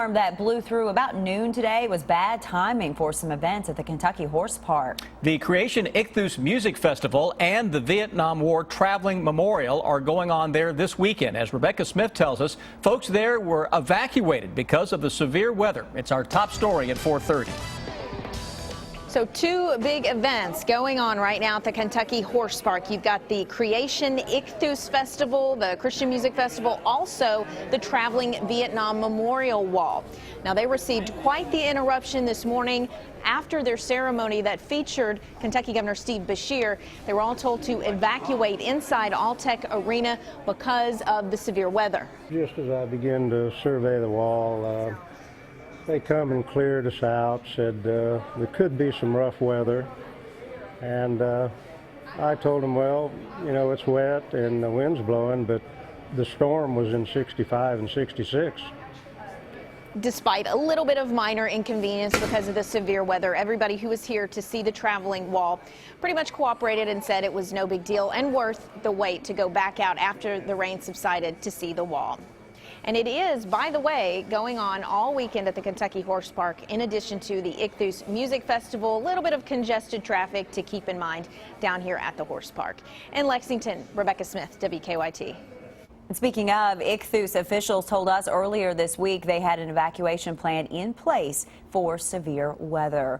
Storm that blew through about noon today was bad timing for some events at the Kentucky Horse Park. The Creation Ichthus Music Festival and the Vietnam War Traveling Memorial are going on there this weekend. As Rebecca Smith tells us, folks there were evacuated because of the severe weather. It's our top story at 4:30. So two big events going on right now at the Kentucky Horse Park. You've got the Creation Ichthus Festival, the Christian Music Festival, also the Traveling Vietnam Memorial Wall. Now, they received quite the interruption this morning after their ceremony that featured Kentucky Governor Steve Beshear. They were all told to evacuate inside Alltech Arena because of the severe weather. Just as I began to survey the wall, they come and cleared us out, said there could be some rough weather, and I told them, well, you know, it's wet and the wind's blowing, but the storm was in 65 and 66. Despite a little bit of minor inconvenience because of the severe weather, everybody who was here to see the traveling wall pretty much cooperated and said it was no big deal and worth the wait to go back out after the rain subsided to see the wall. And it is, by the way, going on all weekend at the Kentucky Horse Park, in addition to the Ichthus Music Festival. A little bit of congested traffic to keep in mind down here at the Horse Park. In Lexington, Rebecca Smith, WKYT. And speaking of, Ichthus officials told us earlier this week they had an evacuation plan in place for severe weather.